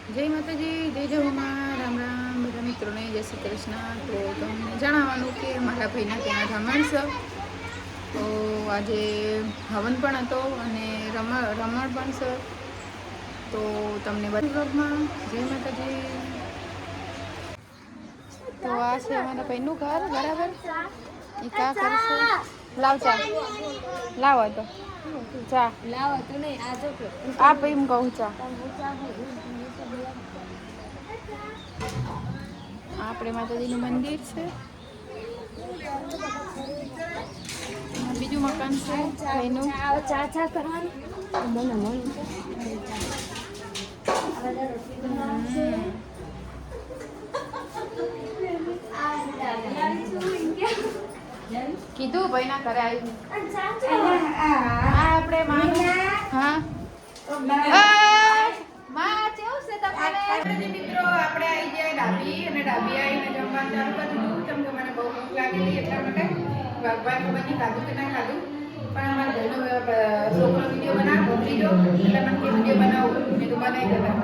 જય માતાજી, જય જવામાં, રામ રામ બધા મિત્રોને જય શ્રી કૃષ્ણ. તો તમને જણાવવાનું કે મારા ભાઈના ત્યાં રમણ છે. તો આજે હવન પણ હતો અને રમણ પણ છે. તો તમને બ્લોગમાં જય માતાજી. તો આ છે અમારા ભાઈનું ઘર, બરાબર. એ કા કરશે? લાવ ચા, લાવ તો ચા લાવ તો નહીં. આ ભાઈ હું કહું ચા. આપણે માતાજીનું મંદિર છે. બીજું મકાન છે ભાઈનું. ચા ચા કરવાનું કીધું ભાઈ ના ઘરે આવી. આપણે હા મિત્રો આપણે આવી ગયા ડાબી અને ડાબી આવીને જમવાનું ચાલુ કરી દીધું. કેમ કે મને બહુ ભૂખ લાગેલી એટલા માટે ભગવાન ખબર નહીં ખાધું કે ના ખાધું. પણ અમારા ભાઈનો છોકરો વિડીયો બનાવ ભૂલી ગયો એટલે મને કે વિડીયો બનાવો મેં તો બનાવી દેતા.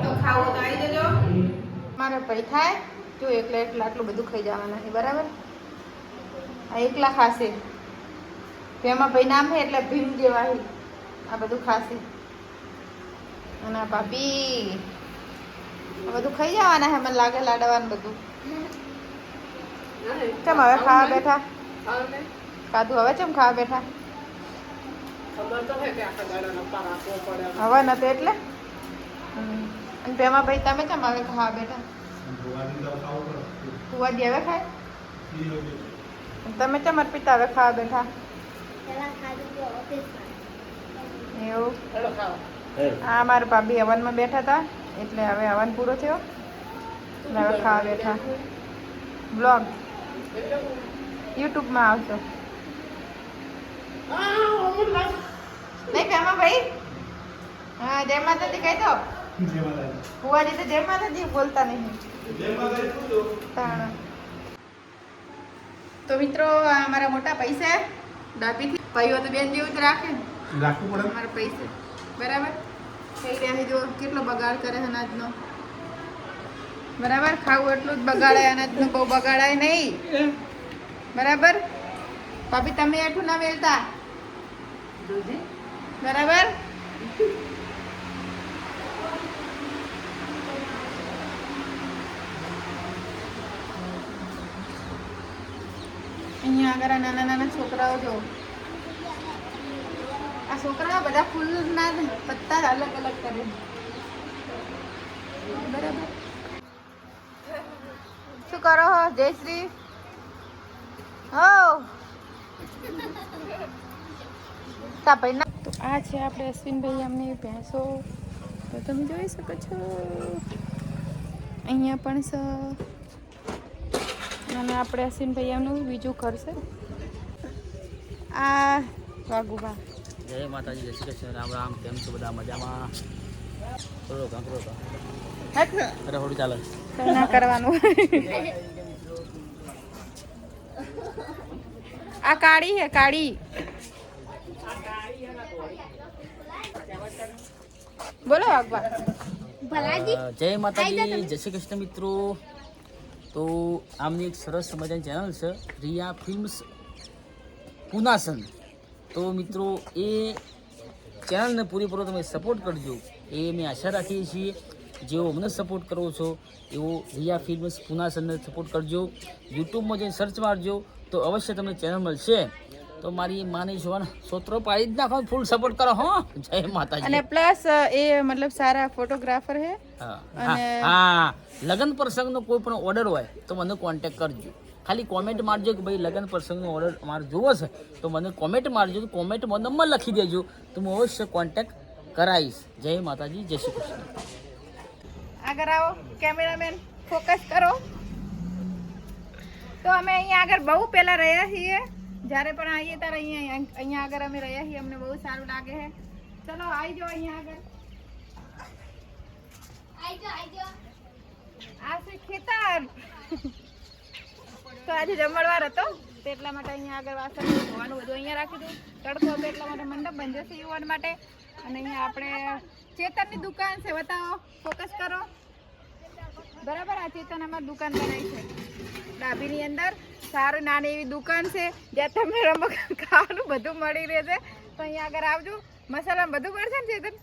તો ખાવો તો આવી જજો. મારો ભાઈ થાય જો એકલા આટલું બધું ખાઈ જવાના છે, બરાબર. આ એકલા ખાશે. એમાં ભાઈ નામ છે એટલે ભીમ જેવા આ બધું ખાશે. અને ભાભી બધું ખાઈ જવાના હે, મને લાગે લાડવાનું બધું. ચમ હવે ખાવા બેઠા? કાધું હવે ચમ ખાવા બેઠા? હવે નતો એટલે. અને પેમાં ભાઈ તમે ચમ હવે ખાવા બેઠા? ફુવાજી હવે ખાય? તમે ચમ અર્પિતા હવે ખાવા બેઠા? એવું. હા, મારા ભાભી હવનમાં બેઠા હતા એટલે હવે હવન પૂરો થયો એટલે હવે ખાવા બેઠા. બ્લોગ યુટ્યુબમાં આવશો નહીં ફેમા ભાઈ? હા, જય માતાજી કહી દો. ફુવાજી તો જય માતાજી બોલતા નહીં. તો મિત્રો આ અમારા મોટા પૈસા ડાબીથી ભાઈઓ તો બેન જેવું જ રાખવું પડે અમારા પૈસા, બરાબર. થઈ રહ્યા જો કેટલો બગાડ કરે અનાજનો, બરાબર. ખાવું એટલું જ બગાડાય, અનાજનું બહુ બગાડાય નહીં, બરાબર. ભાભી તમે એટલું ના વેલતા, બરાબર. અહીંયા આગળ નાના નાના છોકરાઓ જો, આ છોકરા બધા ફૂલના પત્તા અલગ અલગ કરે, બરાબર. શું કરો હો જયશ્રી? હો તા ભાઈ ના. તો આ છે આપણે અશ્વિનભાઈ અમને ભેંસો, તો તમે જોઈ શકો છો. અહીંયા પણ છે અને આપણે અશ્વિનભાઈ એમનું બીજું કરશે. આ વાઘુબા. જય માતાજી, જય શ્રી કૃષ્ણ, રામ રામ. કેમ છો બધા? મજામાં? થોડો અરે થોડું ચાલે ના કરવાનું. આ કાળી હે, કાળી. બોલો વાઘબા. જય માતાજી, જય શ્રી કૃષ્ણ મિત્રો. તો આમની એક સરસ મજાની ચેનલ છે રિયા ફિલ્મ્સ પુનાસન. તો મિત્રો એ ચેનલને પૂરેપૂરો તમે સપોર્ટ કરજો એ અમે આશા રાખીએ છીએ. જેવો અમને સપોર્ટ કરો છો એવો રિયા ફિલ્મ્સ પુનાસનને સપોર્ટ કરજો. યુટ્યુબમાં જઈને સર્ચ મારજો તો અવશ્ય તમને ચેનલ મળશે. તો મારી માની જોવાના સોત્રો પાડી જ નાખો, ફૂલ સપોર્ટ કરો. હો, જય માતાજી. અને પ્લસ એ મતલબ સારા ફોટોગ્રાફર હે. હા, લગ્ન પ્રસંગનો કોઈ પણ ઓર્ડર હોય તો મને કોન્ટેક્ટ કરજો. ખાલી કોમેન્ટ મારજો કે ભાઈ લગ્ન પ્રસંગનો ઓર્ડર મારે જોવો છે તો મને કોમેન્ટ મારજો. તો કોમેન્ટમાં નંબર લખી દેજો તો હું અવશ્ય કોન્ટેક્ટ કરાવીશ. જય માતાજી, જય શ્રી કૃષ્ણ. આગળ આવો કેમેરામેન, ફોકસ કરો. તો અમે અહીંયા આગળ બહુ પહેલા રહ્યા છીએ, જ્યારે પણ આવીએ ત્યારે અહીંયા આગળ અમે રહ્યા છીએ. અમને બહુ સારું લાગે છે. ચલો આવી જાઓ અહીંયા આગળ. આ છે ખેતર. તો આજે જમણવાર હતો તો એટલા માટે અહીંયા આગળ વાસણ ધોવાનું બધું અહીંયા રાખી દઉં. તડકો હતો એટલા માટે મંડપ બંધ જશે યુવાન માટે. અને અહીંયા આપણે ચેતનની દુકાન છે, બતાવો, ફોકસ કરો. બરાબર, આ ચેતન અમારી દુકાન બનાવી છે ડાભીની અંદર. સારી નાની એવી દુકાન છે જ્યાં તમને રમકડું ખાવાનું બધું મળી રહેશે. તો અહીંયા આગળ આવજો, મસાલા બધું મળશે ને ચેતન.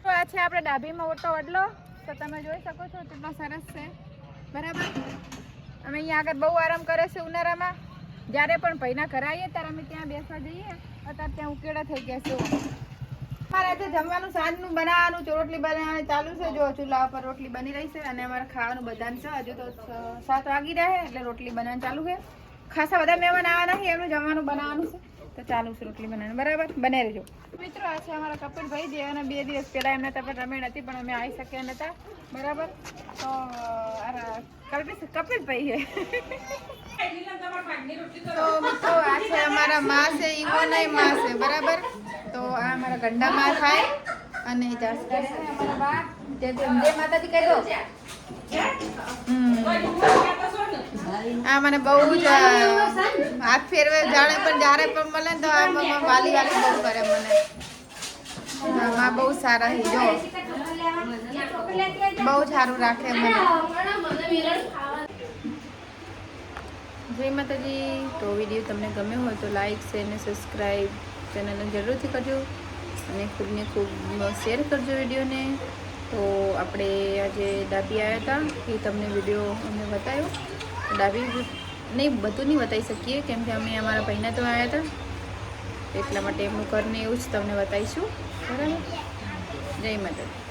તો આ છે આપણે ડાભીમાં ઓટો વડલો, તો તમે જોઈ શકો છો કેટલો સરસ છે. બરાબર, અમે અહીંયા આગળ બહુ આરામ કરે છે ઉનાળામાં. જ્યારે પણ ભાઈના ઘરે આવીએ ત્યારે અમે ત્યાં બેસવા જઈએ. અત્યારે ત્યાં ઉકેડા થઈ ગયા છે. અમારે આજે જમવાનું સાંજનું બનાવવાનું, રોટલી બનાવવાનું ચાલુ છે. જો ચૂલા ઉપર રોટલી બની રહી છે અને અમારે ખાવાનું બધાને છે. હજુ તો 7 વાગી રહ્યા એટલે રોટલી બનાવવાનું ચાલુ છે. ખાસા બધા મહેમાન આવવાના છે, એમનું જમવાનું બનાવવાનું છે, તો ચાલુ છે રોટલી બનાવવાનું. બરાબર, બને રહેજો મિત્રો. આ છે અમારા કપિલભાઈ, દેવાના 2 દિવસ પહેલાં એમના તબિયત રમેણ હતી પણ અમે આવી શક્યા નહોતા. બરાબર, તો કપિલભાઈ છે. તો મિત્રો આ છે અમારા માં છે, ઈવોનાય માં છે. બરાબર, તો આ અમારા ગંડામાં થાય અને જાસ્કર છે અમારા બા. જય માતાજી કહી દો. આ મને બહુ જ હાથ ફેરવે જાણે, પણ જ્યારે પણ મળે ને તો આ વાલી વાલી બહુ કરે મને. માં બહુ સારા છે, જો બહુ સારું રાખે મને. જય માતાજી. તો વિડીયો તમને ગમ્યો હોય તો લાઈક શેર અને સબસ્ક્રાઈબ ચેનલને જરૂરથી કરજો અને ખૂબને ખૂબ શેર કરજો વિડીયોને. તો આપણે આજે ડાભી આવ્યા હતા એ તમને વિડીયો અમે બતાવ્યો. ડાભી નહીં બધું નહીં બતાવી શકીએ કેમ કે અમે અમારા ભાઈના તો આવ્યા હતા, એટલા માટે એમનું ઘરને એવું જ તમને બતાવીશું. બરાબર, જય માતાજી.